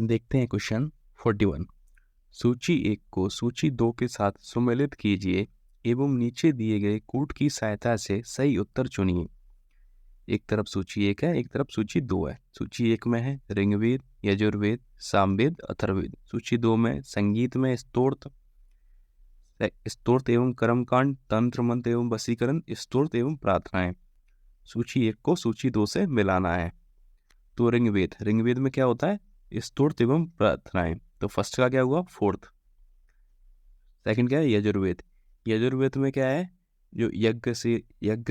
देखते हैं क्वेश्चन 41। सूची 1 को सूची 2 के साथ सम्मिलित कीजिए एवं नीचे दिए गए कूट की सहायता से सही उत्तर चुनिए। एक तरफ सूची 1 है, एक तरफ सूची 2 है। सूची 1 में है ऋग्वेद, यजुर्वेद, सामवेद, अथर्ववेद। सूची 2 में संगीत में स्तोत्र एवं कर्मकांड, तंत्र मंत्र एवं वशीकरण, स्तोत्र एवं प्रार्थनाएं। सूची 1 को सूची 2 से मिलाना है। तो ऋग्वेद में क्या होता है? स्तोत्र एवं प्रार्थनाएं। तो फर्स्ट का क्या हुआ? फोर्थ। सेकंड क्या है? यजुर्वेद में क्या है? जो यज्ञ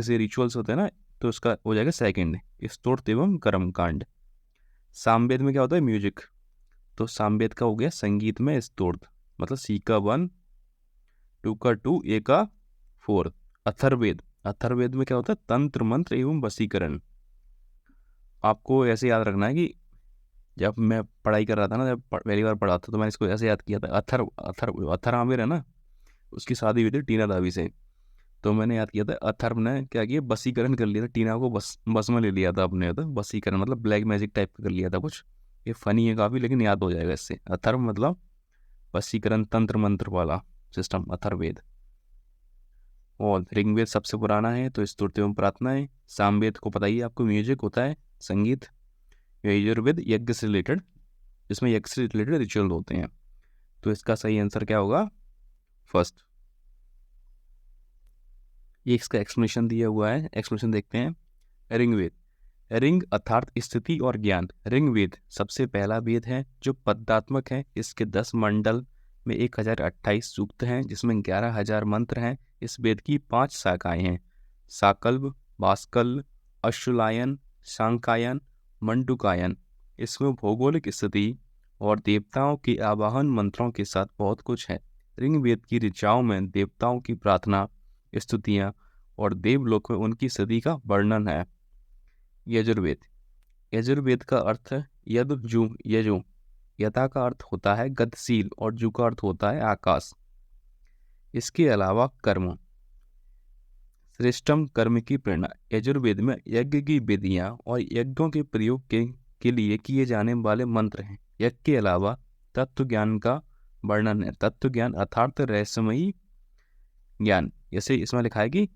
से रिचुअल्स होते हैं ना, तो उसका हो जाएगा सेकंड, स्तोत्र एवं कर्मकांड। सामवेद में क्या होता है? म्यूजिक। तो सामवेद का हो गया संगीत में स्तोत्र, मतलब सी का 1, 2 का 2, ए का 4। अथर्ववेद में क्या होता है? तंत्र मंत्र एवं वशीकरण। आपको ऐसे याद रखना है कि जब मैं पढ़ाई कर रहा था ना, जब पहली बार पढ़ा था, तो मैंने इसको ऐसे याद किया था। अथर आमिर है ना, उसकी शादी हुई थी टीना दावी से। तो मैंने याद किया था, अथर्व ने क्या किया? बसीकरण कर लिया था, टीना को बस में ले लिया था अपने। तो बसीकरण मतलब ब्लैक मैजिक टाइप का कर लिया था कुछ। ये फनी है काफ़ी, लेकिन याद हो जाएगा इससे। अथर्व मतलब वशीकरण, तंत्र मंत्र वाला सिस्टम, अथर्ववेद। और ऋग्वेद सबसे पुराना है, तो स्तुति एवं प्रार्थनाएं। सामवेद को पता ही है आपको, म्यूजिक होता है, संगीत। यजुर्वेद यज्ञ से रिलेटेड, इसमें यज्ञ से रिलेटेड रिचुअल होते हैं। तो इसका सही आंसर क्या होगा? फर्स्ट। ये इसका एक्सप्लेनेशन दिया हुआ है, एक्सप्लेनेशन देखते हैं। ऋग्वेद, रिंग अर्थात स्थिति और ज्ञान। ऋग्वेद सबसे पहला वेद है जो पदात्मक है। इसके 10 मंडल में 1028 सूक्त हैं, जिसमें 11,000 मंत्र हैं। इस वेद की 5 शाखाएं हैं: साकल्प, भास्कल, अश्वलायन, सांकायन, मंडूकायन। इसमें भौगोलिक स्थिति और देवताओं के आवाहन मंत्रों के साथ बहुत कुछ है। ऋग्वेद की ऋचाओं में देवताओं की प्रार्थना, स्तुतियाँ और देवलोक में उनकी स्थिति का वर्णन है। यजुर्वेद का अर्थ है यजु। यथा का अर्थ होता है गतिशील और जु का अर्थ होता है आकाश। इसके अलावा कर्म, श्रेष्ठम कर्म की प्रेरणा। यजुर्वेद में यज्ञ की विधियां और यज्ञों के प्रयोग के लिए किए जाने वाले मंत्र हैं। यज्ञ के अलावा तत्व ज्ञान का वर्णन है। तत्व ज्ञान अर्थात रहस्यमयी ज्ञान। जैसे इसमें लिखा है कि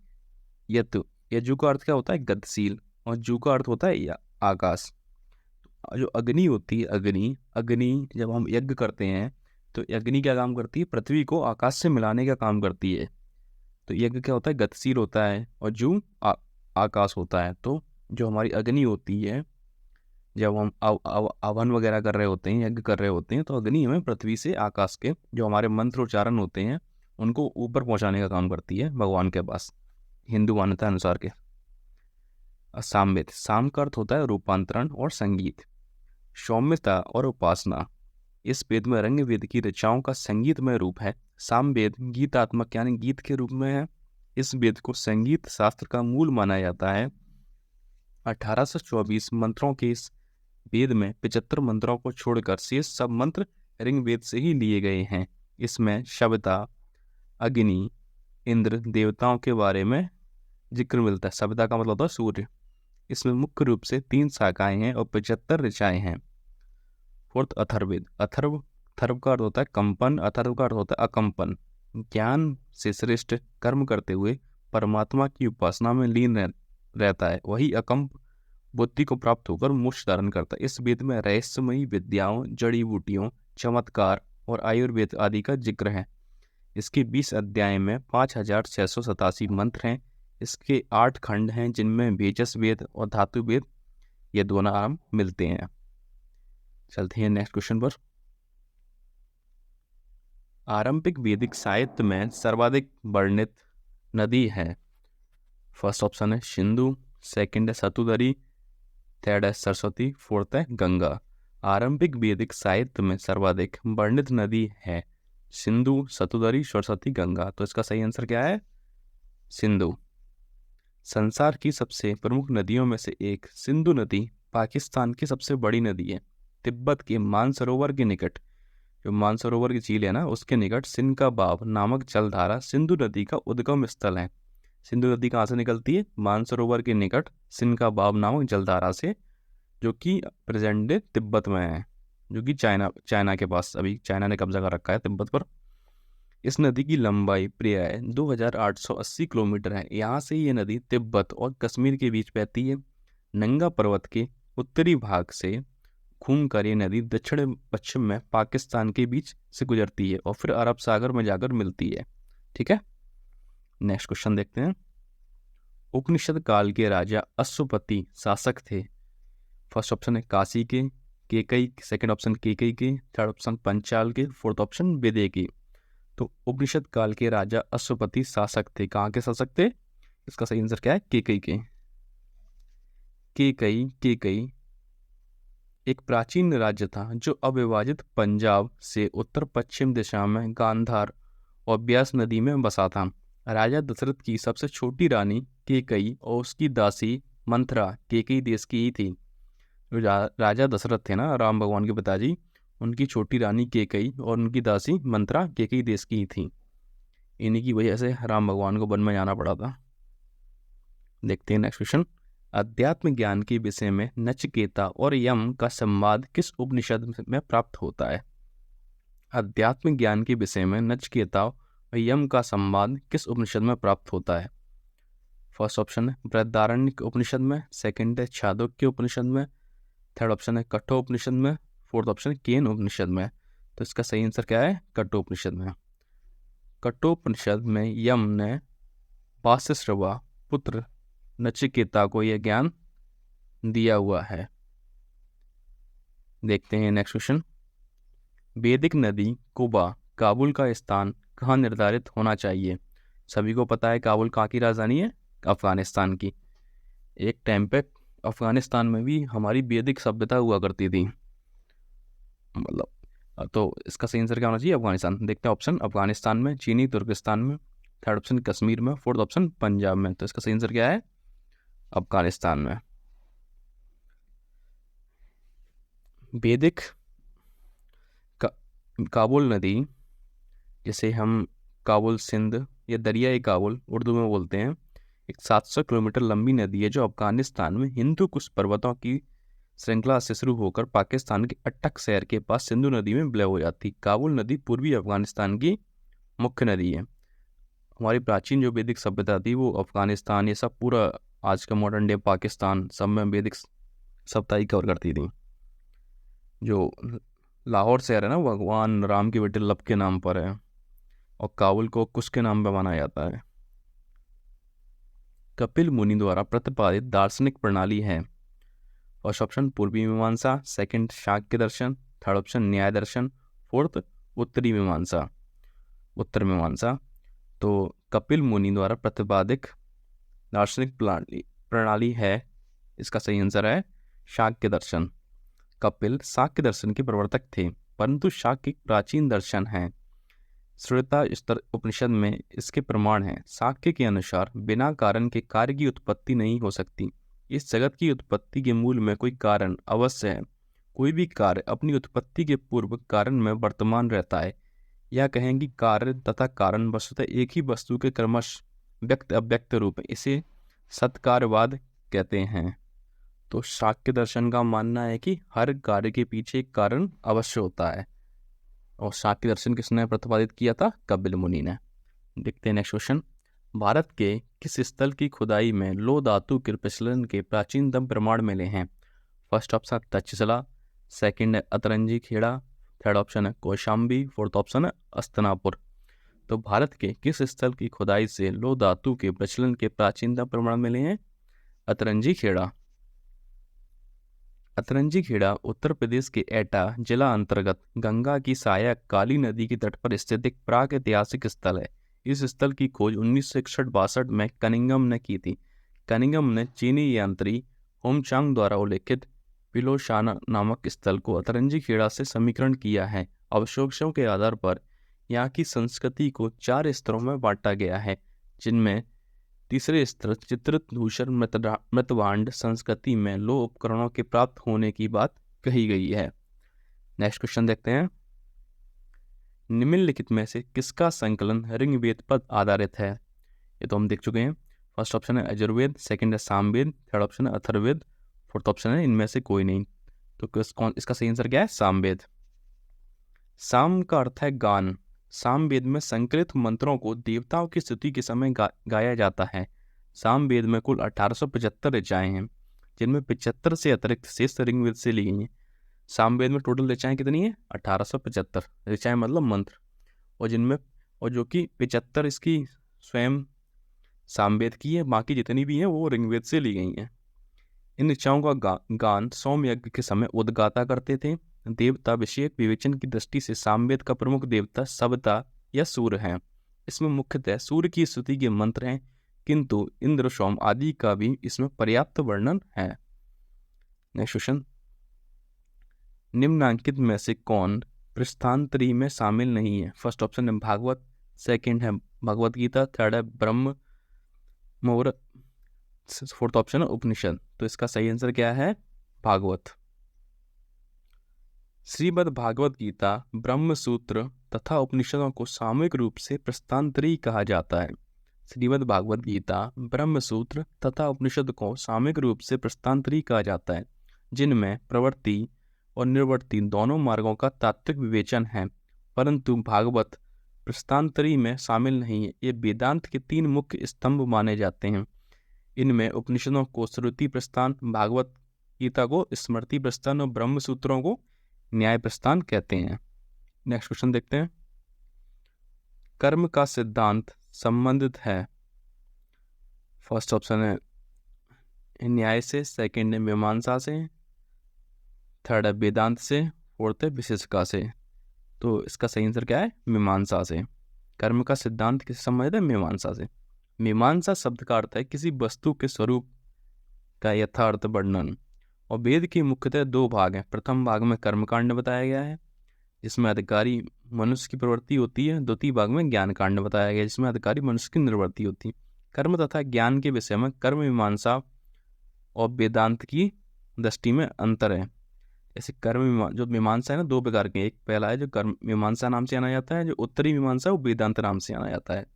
यजु का अर्थ क्या होता है? गतिशील, और जु का अर्थ होता है आकाश। जो अग्नि होती है, अग्नि जब हम यज्ञ करते हैं, तो अग्नि क्या काम करती है? पृथ्वी को आकाश से मिलाने का काम करती है। तो यज्ञ क्या होता है? गतिशील होता है, और जू आकाश होता है। तो जो हमारी अग्नि होती है, जब हम हवन वगैरह कर रहे होते हैं, यज्ञ कर रहे होते हैं, तो अग्नि हमें पृथ्वी से आकाश के जो हमारे मंत्र उच्चारण होते हैं उनको ऊपर पहुंचाने का काम करती है भगवान के पास, हिंदू मान्यता अनुसार के। सामवेद, साम का अर्थ होता है रूपांतरण और संगीत। सौम्यता और उपासना। इस वेद में ऋग्वेद की ऋचाओं का संगीतमय रूप है। सामवेद गीतात्मक यानी गीत के रूप में है। इस वेद को संगीत शास्त्र का मूल माना जाता है। 1824 मंत्रों के इस वेद में 75 मंत्रों को छोड़कर शेष सब मंत्र ऋग्वेद से ही लिए गए हैं। इसमें सविता, अग्नि, इंद्र देवताओं के बारे में जिक्र मिलता है। सविता का मतलब होता है सूर्य। इसमें मुख्य रूप से 3 शाखाएं हैं और 75 ऋचाएं हैं। फोर्थ, अथर्ववेद। अथर्व का अर्थ होता है कंपन, अथर्व का अर्थ होता है अकंपन। ज्ञान से श्रेष्ठ कर्म करते हुए परमात्मा की उपासना में लीन रहता है, वही अकंप बुद्धि को प्राप्त होकर मोक्ष धारण करता है। इस वेद में रहस्यमयी विद्याओं, जड़ी बूटियों, चमत्कार और आयुर्वेद आदि का जिक्र है। इसके 20 अध्याय में 5,687 मंत्र हैं। इसके 8 खंड हैं, जिनमें वेजस वेद और धातु वेद ये दोनों नाम मिलते हैं। चलते हैं नेक्स्ट क्वेश्चन पर। आरंभिक वैदिक साहित्य में सर्वाधिक वर्णित नदी है। फर्स्ट ऑप्शन है सिंधु, सेकंड है सतुदरी, थर्ड है सरस्वती, फोर्थ है गंगा। आरंभिक वैदिक साहित्य में सर्वाधिक वर्णित नदी है सिंधु, सतुदरी, सरस्वती, गंगा। तो इसका सही आंसर क्या है? सिंधु। संसार की सबसे प्रमुख नदियों में से एक सिंधु नदी पाकिस्तान की सबसे बड़ी नदी है। तिब्बत के मानसरोवर के निकट, जो मानसरोवर की झील है ना, उसके निकट सिंध बाव नामक जलधारा सिंधु नदी का उद्गम स्थल है। सिंधु नदी कहाँ से निकलती है? मानसरोवर के निकट सिंध बाव नामक जलधारा से, जो कि प्रेजेंट डे तिब्बत में है। जो कि चाइना के पास, अभी चाइना ने कब्जा कर रखा है तिब्बत पर। इस नदी की लंबाई प्राय 2880 किलोमीटर है। यहाँ से ये नदी तिब्बत और कश्मीर के बीच बहती है। नंगा पर्वत के उत्तरी भाग से घूमकर ये नदी दक्षिण पश्चिम में पाकिस्तान के बीच से गुजरती है और फिर अरब सागर में जाकर मिलती है। ठीक है, नेक्स्ट क्वेश्चन देखते हैं। उपनिषद काल के राजा अश्वपति शासक थे। फर्स्ट ऑप्शन है काशी के, केकई, सेकंड ऑप्शन केकई के, थर्ड ऑप्शन पंचाल के, फोर्थ ऑप्शन विदय के। तो उपनिषद काल के राजा अश्वपति शासक थे। कहाँ के शासक थे? इसका सही आंसर क्या है? केकई के। केकई एक प्राचीन राज्य था जो अविभाजित पंजाब से उत्तर पश्चिम दिशा में गांधार और ब्यास नदी में बसा था। राजा दशरथ की सबसे छोटी रानी केकई और उसकी दासी मंथरा केकई देश की ही थी। जो राजा दशरथ थे ना, राम भगवान के पिताजी, उनकी छोटी रानी केकई और उनकी दासी मंथरा केकई देश की ही थी। इन्हीं की वजह से राम भगवान को वन में जाना पड़ा था। देखते हैं नेक्स्ट क्वेश्चन। अध्यात्म ज्ञान के विषय में नचिकेता और यम का संवाद किस उपनिषद में प्राप्त होता है? अध्यात्म ज्ञान के विषय में नचिकेता और यम का संवाद किस उपनिषद में प्राप्त होता है? फर्स्ट ऑप्शन है बृहदारण्यक उपनिषद में, सेकंड है छांदोग्य उपनिषद में, थर्ड ऑप्शन है कठोपनिषद में, फोर्थ ऑप्शन केन उपनिषद में। तो इसका सही आंसर क्या है? कठोपनिषद में। कठोपनिषद में यम ने वासिष्ठवा पुत्र नचिकेता को यह ज्ञान दिया हुआ है। देखते हैं नेक्स्ट क्वेश्चन। वैदिक नदी कुबा काबुल का स्थान कहाँ निर्धारित होना चाहिए? सभी को पता है काबुल कहाँ की राजधानी है? अफगानिस्तान की। एक टाइम पे अफगानिस्तान में भी हमारी वैदिक सभ्यता हुआ करती थी, मतलब, तो इसका सही आंसर क्या होना चाहिए? अफगानिस्तान। देखते हैं ऑप्शन। अफगानिस्तान में, चीनी तुर्किस्तान में, थर्ड ऑप्शन कश्मीर में, फोर्थ ऑप्शन पंजाब में। तो इसका सही आंसर क्या है? अफगानिस्तान में। वैदिक काबुल नदी, जिसे हम काबुल सिंध या दरियाई काबुल उर्दू में बोलते हैं, एक 700 किलोमीटर लंबी नदी है जो अफगानिस्तान में हिंदू कुश पर्वतों की श्रृंखला से शुरू होकर पाकिस्तान के अटक शहर के पास सिंधु नदी में विलय हो जाती। काबुल नदी पूर्वी अफगानिस्तान की मुख्य नदी है। हमारी प्राचीन जो वैदिक सभ्यता थी वो अफगानिस्तान, ये सब पूरा आज का मॉडर्न डे पाकिस्तान, सब में वैदिक सभ्यता ही कवर करती थी। जो लाहौर शहर है ना, भगवान राम के बेटे लब के नाम पर है, और काबुल को कुश के नाम पर माना जाता है। कपिल मुनि द्वारा प्रतिपादित दार्शनिक प्रणाली है। फर्स्ट ऑप्शन पूर्वी मीमांसा, सेकंड शाक्य दर्शन, थर्ड ऑप्शन न्याय दर्शन, फोर्थ उत्तरी मीमांसा, उत्तर मीमांसा। तो कपिल मुनि द्वारा प्रतिपादित दार्शनिक प्रणाली है, इसका सही आंसर है शाक्य दर्शन। कपिल शाक्य दर्शन के प्रवर्तक थे, परंतु शाक्य एक प्राचीन दर्शन है। श्वेता स्तर उपनिषद में इसके प्रमाण हैं। शाक्य के अनुसार बिना कारण के कार्य की उत्पत्ति नहीं हो सकती। इस जगत की उत्पत्ति के मूल में कोई कारण अवश्य है। कोई भी कार्य अपनी उत्पत्ति के पूर्व कारण में वर्तमान रहता है। या कहें कि कार्य तथा कारण वस्तुतः एक ही वस्तु के क्रमश व्यक्त अव्यक्त रूप है। इसे सत्कार्यवाद कहते हैं। तो शाक्य दर्शन का मानना है कि हर कार्य के पीछे एक कारण अवश्य होता है, और शाक्य दर्शन किसने प्रतिपादित किया था? कपिल मुनि ने। देखते हैं नेक्स्ट क्वेश्चन। भारत के किस स्थल की खुदाई में लौह धातु के प्रचलन के प्राचीनतम प्रमाण मिले हैं? फर्स्ट ऑप्शन तक्षशिला, सेकंड है अतरंजी खेड़ा, थर्ड ऑप्शन है कौशाम्बी, फोर्थ ऑप्शन है अस्तनापुर। तो भारत के किस स्थल की खुदाई से लौह धातु के प्रचलन के प्राचीनतम प्रमाण मिले हैं? अतरंजी खेड़ा। अतरंजी खेड़ा उत्तर प्रदेश के एटा जिला अंतर्गत गंगा की सहायक काली नदी के तट पर स्थित एक प्रागैतिहासिक स्थल है। इस स्थल की खोज 1961-62 में कनिंघम ने की थी। कनिंघम ने चीनी यात्री होमचांग द्वारा उल्लेखित पिलोशाना नामक स्थल को अतरंजी खेड़ा से समीकरण किया है। अवशेषों के आधार पर यहाँ की संस्कृति को 4 स्तरों में बांटा गया है, जिनमें तीसरे स्तर चित्रित धूसर मृतभांड संस्कृति में लौह उपकरणों के प्राप्त होने की बात कही गई है। नेक्स्ट क्वेश्चन देखते हैं। निम्नलिखित में से किसका संकलन ऋग्वेद पर आधारित है? ये तो हम देख चुके हैं। फर्स्ट ऑप्शन है यजुर्वेद, सेकंड है सामवेद, थर्ड ऑप्शन है अथर्ववेद, फोर्थ ऑप्शन है इनमें से कोई नहीं। तो इसका सही आंसर क्या है? सामवेद। साम का अर्थ है गान। सामवेद में संकलित मंत्रों को देवताओं की स्तुति के समय गाया जाता है। सामवेद में कुल 1875 ऋचाएं हैं, जिनमें 75 से अतिरिक्त शेष ऋग्वेद से ली गई हैं। सामवेद में टोटल ऋचाएं कितनी है? 1875 ऋचाएं, मतलब मंत्र, और जो कि 75 इसकी स्वयं सामवेद की है, बाकी जितनी भी हैं वो ऋग्वेद से ली गई हैं। इन ऋचाओं का गान सोम यज्ञ के समय उद्गाता करते थे। देवता अभिषेक विवेचन की दृष्टि से सामवेद का प्रमुख देवता सविता या सूर्य है। इसमें मुख्यतः सूर्य की स्तुति के मंत्र हैं, किंतु इंद्र, सोम आदि का भी इसमें पर्याप्त वर्णन है। नेक्स्ट क्वेश्चन, निम्नांकित में से कौन प्रस्थानत्रयी में शामिल नहीं है? फर्स्ट ऑप्शन है भागवत, सेकंड है भगवत गीता, थर्ड है ब्रह्म मुहूर्त, फोर्थ ऑप्शन है उपनिषद। तो इसका सही आंसर क्या है? भागवत। श्रीमद् भागवत गीता, ब्रह्म सूत्र तथा उपनिषदों को सामूहिक रूप से प्रस्थानत्रयी कहा जाता है। श्रीमद् भागवत गीता, ब्रह्म सूत्र तथा उपनिषद को सामूहिक रूप से प्रस्थानत्रयी कहा जाता है, जिनमें प्रवृत्ति और निवृत्ति दोनों मार्गों का तात्विक विवेचन है, परंतु भागवत प्रस्थानत्रयी में शामिल नहीं है। ये वेदांत के 3 मुख्य स्तंभ माने जाते हैं। इनमें उपनिषदों को श्रुति प्रस्थान, भागवत गीता को स्मृति प्रस्थान और ब्रह्म सूत्रों को न्याय प्रस्थान कहते हैं। नेक्स्ट क्वेश्चन देखते हैं, कर्म का सिद्धांत संबंधित है। फर्स्ट ऑप्शन है न्याय से, सेकंड है मीमांसा से, थर्ड है वेदांत से, फोर्थ है विशेषका से। तो इसका सही आंसर क्या है? मीमांसा से। कर्म का सिद्धांत किससे संबंधित है? मीमांसा से। मीमांसा शब्द का अर्थ है किसी वस्तु के स्वरूप का यथार्थ वर्णन, और वेद के मुख्यतः 2 भाग हैं। प्रथम भाग में कर्मकांड बताया गया है, जिसमें अधिकारी मनुष्य की प्रवृत्ति होती है। द्वितीय भाग में ज्ञान कांड बताया गया है, जिसमें अधिकारी मनुष्य की निवृत्ति होती है। कर्म तथा ज्ञान के विषय में कर्म मीमांसा और वेदांत की दृष्टि में अंतर है। जैसे जो मीमांसा है ना, 2 प्रकार के। एक पहला है जो कर्म मीमांसा नाम से जाना जाता है, जो उत्तरी मीमांसा वो वेदांत नाम से जाना जाता है।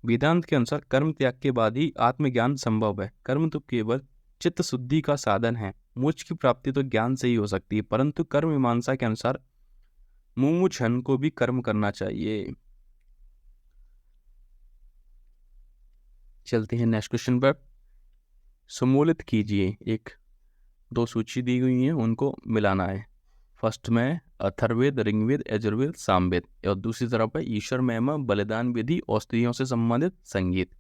वेदांत के अनुसार कर्म त्याग के बाद ही आत्मज्ञान संभव है। कर्म तो केवल चित्त शुद्धि का साधन है। मोक्ष की प्राप्ति तो ज्ञान से ही हो सकती है, परंतु कर्म मीमांसा के अनुसार मुमुक्षु को भी कर्म करना चाहिए। चलते हैं नेक्स्ट क्वेश्चन पर। सम्मिलित कीजिए, 1-2 सूची दी हुई है, उनको मिलाना है। फर्स्ट में अथर्ववेद, ऋग्वेद, यजुर्वेद, सामवेद, और दूसरी तरफ है ईश्वर महिमा, बलिदान विधि, औषधियों से संबंधित संगीत।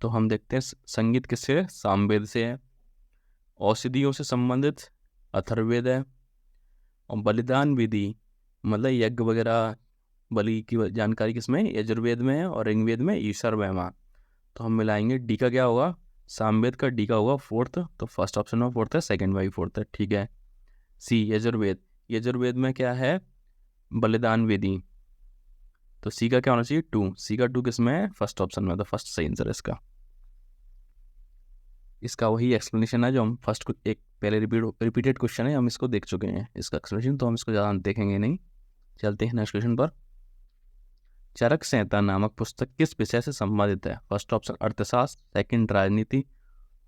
तो हम देखते हैं संगीत किससे है? सामवेद से है। औषधियों से संबंधित अथर्ववेद है, और बलिदान विधि मतलब यज्ञ वगैरह बलि की जानकारी किसमें? यजुर्वेद में है, और ऋग्वेद में ईश्वर महिमा। तो हम मिलाएंगे, डी का क्या होगा? सामवेद का डी का होगा फोर्थ, तो फर्स्ट ऑप्शन में फोर्थ है, सेकंड में भी फोर्थ है, ठीक है। सी यजुर्वेद, यजुर्वेद में क्या है? बलिदान विधि, तो सी का क्या होना चाहिए? 2। सी का 2 किसमें है? फर्स्ट ऑप्शन में, तो फर्स्ट सही आंसर है इसका। इसका वही एक्सप्लेनेशन है जो हम फर्स्ट एक पहले रिपीटेड क्वेश्चन है, हम इसको देख चुके हैं इसका एक्सप्लेनेशन, तो हम इसको ज़्यादा देखेंगे नहीं। चलते हैं नेक्स्ट क्वेश्चन पर। चरक संहिता नामक पुस्तक किस विषय से संबंधित है? फर्स्ट ऑप्शन अर्थशास्त्र, सेकंड राजनीति,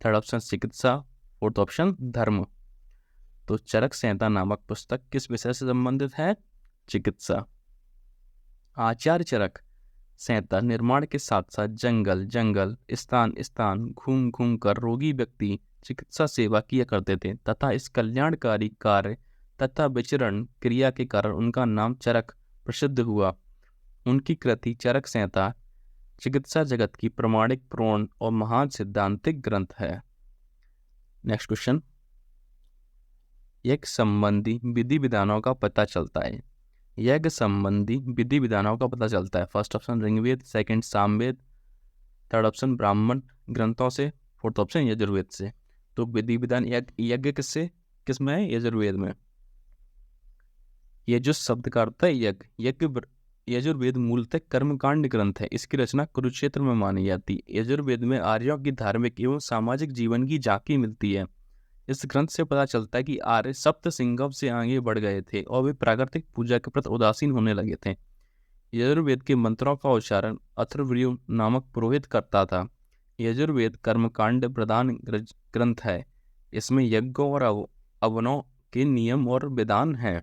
थर्ड ऑप्शन चिकित्सा, फोर्थ ऑप्शन धर्म। तो चरक संहिता नामक पुस्तक किस विषय से संबंधित है? चिकित्सा। आचार्य चरक संहिता निर्माण के साथ साथ जंगल जंगल, स्थान स्थान घूम घूम कर रोगी व्यक्ति चिकित्सा सेवा किया करते थे, तथा इस कल्याणकारी कार्य तथा विचरण क्रिया के कारण उनका नाम चरक प्रसिद्ध हुआ। उनकी कृति चरक संहिता चिकित्सा जगत की प्रमाणिक, पूर्ण और महान सिद्धांतिक ग्रंथ है। नेक्स्ट क्वेश्चन, यज्ञ संबंधी विधि विधानों का पता चलता है। यज्ञ संबंधी विधि विधानों का पता चलता है। First option Rigveda, second Samaveda, third option Brahmana ग्रंथों से, फोर्थ ऑप्शन यजुर्वेद से। तो विधि विधान यज्ञ किस में है? यजुर्वेद में। ये जो शब्द का अर्थ है यज्ञ यजुर्वेद मूलतः कर्मकांड ग्रंथ है। इसकी रचना कुरुक्षेत्र में मानी जाती है। यजुर्वेद में आर्यों की धार्मिक एवं सामाजिक जीवन की झांकी मिलती है। इस ग्रंथ से पता चलता है कि आर्य सप्त सिंगम से आगे बढ़ गए थे और वे प्राकृतिक पूजा के प्रति उदासीन होने लगे थे। यजुर्वेद के मंत्रों का उच्चारण अथर्वणीय नामक पुरोहित करता था। यजुर्वेद कर्मकांड प्रधान ग्रंथ है। इसमें यज्ञों और हवनों के नियम और विधान हैं।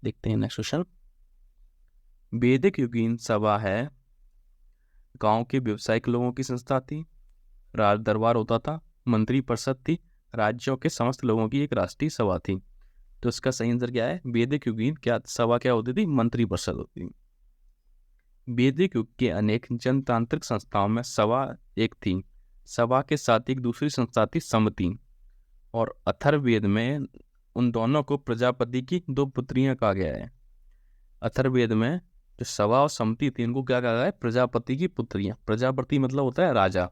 देखते हैं नेक्स्ट क्वेश्चन। वैदिक युगीन सभा है गांव के व्यवसायिक लोगों की संस्था थी, राज दरबार होता था, मंत्री परिषद थी, राज्यों के समस्त लोगों की एक राष्ट्रीय सभा थी। तो इसका सही आंसर क्या है? वैदिक युगीन क्या सभा क्या होती थी? मंत्री परिषद होती थी। वैदिक युग के अनेक जनतांत्रिक संस्थाओं में सभा एक थी, सभा के साथ एक दूसरी संस्था थी समिति, और अथर्ववेद में उन दोनों को प्रजापति की दो पुत्रियां कहा गया है। अथर्ववेद में जो सभा और समिति थी इनको क्या कहा गया है? प्रजापति की पुत्रियां। प्रजापति मतलब होता है राजा।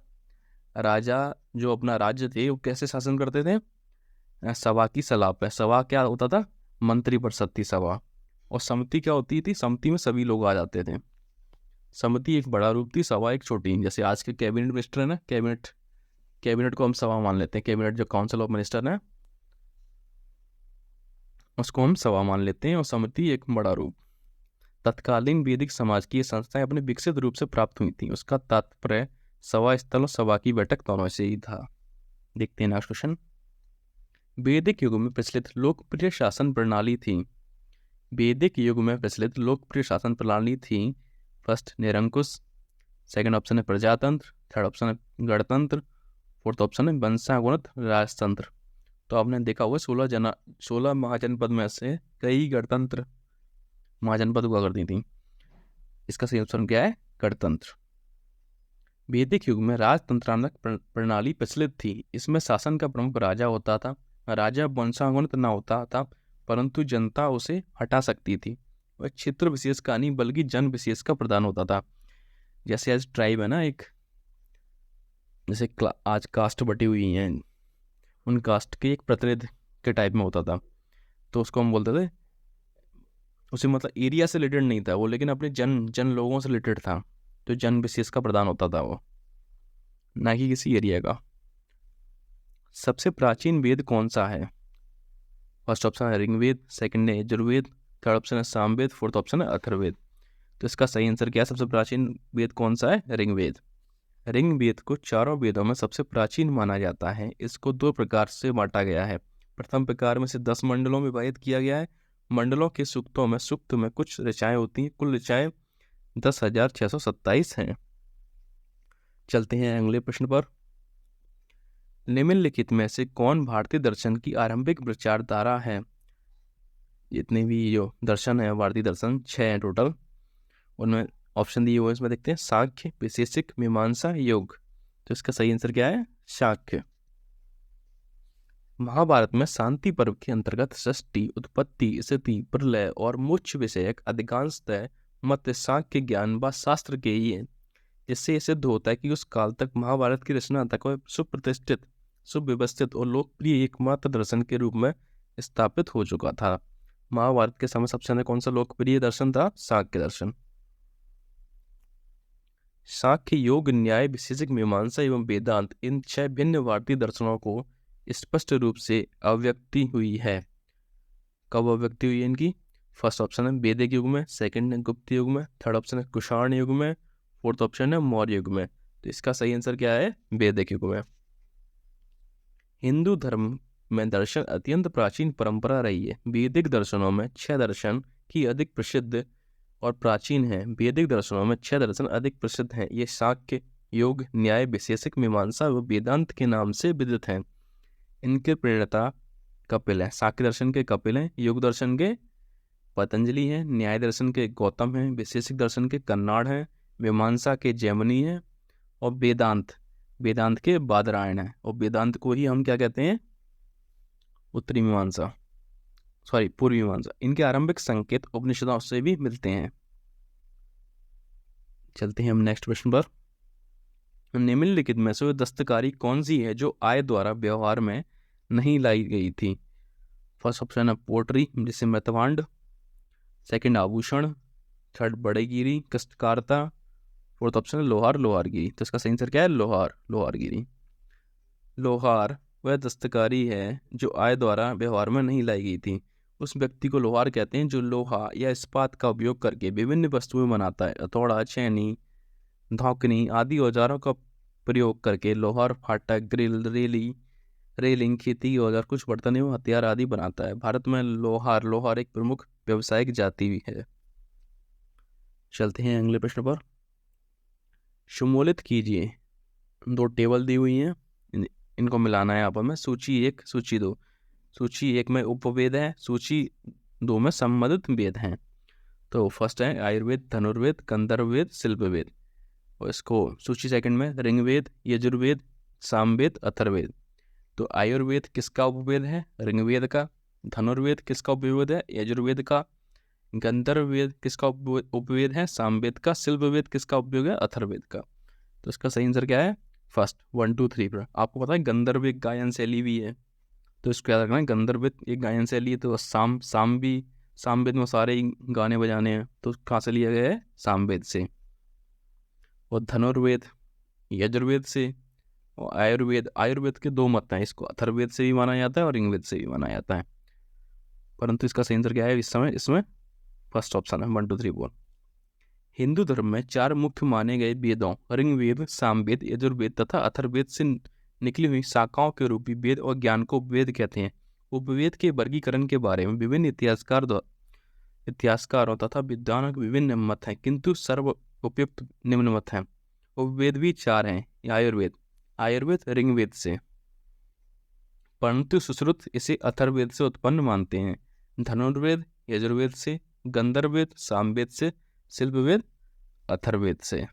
राजा जो अपना राज्य थे वो कैसे शासन करते थे? सभा की सलाह पे। सभा क्या होता था? मंत्री परिषद थी सभा। और समिति क्या होती थी? समिति में सभी लोग आ जाते थे। समिति एक बड़ा रूप थी, सभा एक छोटी। जैसे आज के कैबिनेट मिनिस्टर है ना, कैबिनेट को हम सभा मान लेते हैं। कैबिनेट जो काउंसिल ऑफ मिनिस्टर है उसको हम सभा मान लेते हैं, और समिति एक बड़ा रूप। तत्कालीन वैदिक समाज की ये संस्थाएं अपने विकसित रूप से प्राप्त हुई थी। उसका तात्पर्य सभा स्थल और सभा की बैठक दोनों से ही था। देखते हैं नेक्स्ट क्वेश्चन। वैदिक युग में प्रचलित लोकप्रिय शासन प्रणाली थी। वैदिक युग में प्रचलित लोकप्रिय शासन प्रणाली थी। फर्स्ट निरंकुश, सेकंड ऑप्शन है प्रजातंत्र, थर्ड ऑप्शन है गणतंत्र, फोर्थ ऑप्शन है वंशानुगत राजतंत्र। तो आपने देखा होगा 16 महाजनपद में से कई गणतंत्र महाजनपद हुआ करती थी। इसका सही ऑप्शन क्या है? गणतंत्र। वैदिक युग में राजतंत्रात्मक प्रणाली प्रचलित थी। इसमें शासन का प्रमुख राजा होता था। राजा वंशानुगत न होता था, परंतु जनता उसे हटा सकती थी। वह क्षेत्र विशेष का नहीं बल्कि जन विशेष का प्रधान होता था। जैसे आज ट्राइब है ना, एक जैसे आज कास्ट बटी हुई हैं, उन कास्ट के एक प्रतिनिधि के टाइप में होता था, तो उसको हम बोलते थे। उसे मतलब एरिया से रिलेटेड नहीं था वो, लेकिन अपने जन लोगों से रिलेटेड था। तो जन विशेष का प्रधान होता था वो, ना कि किसी एरिया का। सबसे प्राचीन वेद कौन सा है? फर्स्ट ऑप्शन है ऋग्वेद, सेकंड है यजुर्वेद, थर्ड ऑप्शन है सामवेद, फोर्थ ऑप्शन है अथर्ववेद। तो इसका सही आंसर क्या है? सबसे प्राचीन वेद कौन सा है? ऋग्वेद। ऋग्वेद को चारों वेदों में सबसे प्राचीन माना जाता है। इसको दो प्रकार से बांटा गया है। प्रथम प्रकार में से 10 मंडलों में विभाजित किया गया है। मंडलों के सूक्तों में सूक्त में कुछ ऋचाएं होती हैं। कुल ऋचाएं 10,627 हैं। चलते हैं अगले प्रश्न पर। निम्नलिखित में से कौन भारतीय दर्शन की आरंभिक विचारधारा है? जितने भी जो दर्शन है भारतीय दर्शन 6 हैं टोटल, उनमें ऑप्शन दिए हुए इसमें देखते हैं। सांख्य, वैशेषिक, मीमांसा, योग। तो इसका सही आंसर क्या है? सांख्य। महाभारत में शांति पर्व के अंतर्गत सृष्टि, उत्पत्ति, स्थिति, प्रलय और मोक्ष विषयक अधिकांशतः मत सांख्य ज्ञान व शास्त्र के ही है। जिससे सिद्ध होता है कि उस काल तक महाभारत की रचना तक वह सुप्रतिष्ठित, सुव्यवस्थित और लोकप्रिय एकमात्र दर्शन के रूप में स्थापित हो चुका था। महाभारत के समय सबसे कौन सा लोकप्रिय दर्शन था? सांख्य दर्शन। सांख्य, योग, न्याय, वैशेषिक, मीमांसा एवं वेदांत, इन 6 भिन्न भारतीय दर्शनों को स्पष्ट रूप से अव्यक्ति हुई है। कब अव्यक्ति हुई है इनकी? फर्स्ट ऑप्शन है वैदिक युग में, सेकंड है गुप्त युग में, थर्ड ऑप्शन है कुषाण युग में, फोर्थ ऑप्शन है मौर्य युग में। तो इसका सही आंसर क्या है? वैदिक युग में। हिंदू धर्म में दर्शन अत्यंत प्राचीन परंपरा रही है। वैदिक दर्शनों में 6 दर्शन की अधिक प्रसिद्ध और प्राचीन है। वैदिक दर्शनों में 6 दर्शन अधिक प्रसिद्ध हैं। ये सांख्य, योग, न्याय, वैशेषिक, मीमांसा व वेदांत के नाम से विदित हैं। इनके प्रणेता कपिल है। सांख्य दर्शन के कपिल हैं, योग दर्शन के पतंजलि हैं, न्याय दर्शन के गौतम हैं, वैशेषिक दर्शन के कन्नाड हैं, मीमांसा के जैमिनी हैं, और वेदांत के बादरायण हैं। और वेदांत को ही हम क्या कहते हैं? उत्तरी मीमांसा, पूर्वी मीमांसा। इनके आरंभिक संकेत उपनिषदों से भी मिलते हैं। चलते हैं हम नेक्स्ट प्रश्न पर। निम्नलिखित में से दस्तकारी कौन सी है जो आय द्वारा व्यवहार में नहीं लाई गई थी? फर्स्ट ऑप्शन है पोट्री, जिसे मृतभांड, सेकंड आभूषण, थर्ड बड़ेगिरी कष्टकारता, फोर्थ ऑप्शन है लोहारगिरी। तो इसका सही आंसर क्या है? लोहारगिरी। लोहार वह दस्तकारी है जो आय द्वारा व्यवहार में नहीं लाई गई थी। उस व्यक्ति को लोहार कहते हैं जो लोहा या इस्पात का उपयोग करके विभिन्न वस्तुएं बनाता है। हथौड़ा, छेनी, धौकनी आदि औजारों का प्रयोग करके लोहार, फाटक, ग्रिल, रेली, रेलिंग, खेती औजार, कुछ बर्तन एवं हथियार आदि बनाता है। भारत में लोहार एक प्रमुख व्यावसायिक जाति भी है। चलते हैं अगले प्रश्न पर। सम्मिलित कीजिए, 2 टेबल दी हुई हैं, इनको मिलाना है आपस में। सूची 1 सूची 2। सूची 1 में उपवेद है, सूची 2 में संबंधित वेद हैं। तो फर्स्ट है आयुर्वेद, धनुर्वेद, गंधर्ववेद, शिल्पवेद। और इसको सूची सेकंड में ऋग्वेद, यजुर्वेद, सामवेद, अथर्ववेद। तो आयुर्वेद किसका उपवेद है? ऋग्वेद का। धनुर्वेद किसका उपवेद है? यजुर्वेद का। गंधर्ववेद किसका उपवेद है? सामवेद का। शिल्पवेद किसका उपयोग है? अथर्ववेद का। तो इसका सही आंसर क्या है? फर्स्ट 1 2 3 पर। आपको पता है गंधर्व एक गायन शैली भी है, तो इसको याद रखना है। गंधर्व एक गायन शैली है, तो सामवेद में सारे ही गाने बजाने हैं, तो कहाँ से लिया गया है? सामवेद से। और धनुर्वेद यजुर्वेद से। और आयुर्वेद के 2 मत हैं, इसको अथर्ववेद से भी माना जाता है और ऋग्वेद से भी माना जाता है। परंतु इसका सही आंसर क्या है इस समय? इसमें फर्स्ट ऑप्शन है 1 2 3 4। हिंदू धर्म में 4 मुख्य माने गए वेदों ऋग्वेद, सामवेद, यजुर्वेद तथा अथर्ववेद से निकली हुई शाखाओं के रूपी वेद और ज्ञान को उपवेद कहते हैं। उपवेद के वर्गीकरण के बारे में विभिन्न इतिहासकारों तथा विद्वानों के विभिन्न मत हैं, किंतु सर्व उपयुक्त निम्न मत हैं। उपवेद भी 4 हैं। आयुर्वेद ऋग्वेद से, परंतु सुश्रुत इसे अथर्ववेद से उत्पन्न मानते हैं। धनुर्वेद यजुर्वेद से, गंधर्ववेद सामवेद से, शिल्पवेद अथर्ववेद से।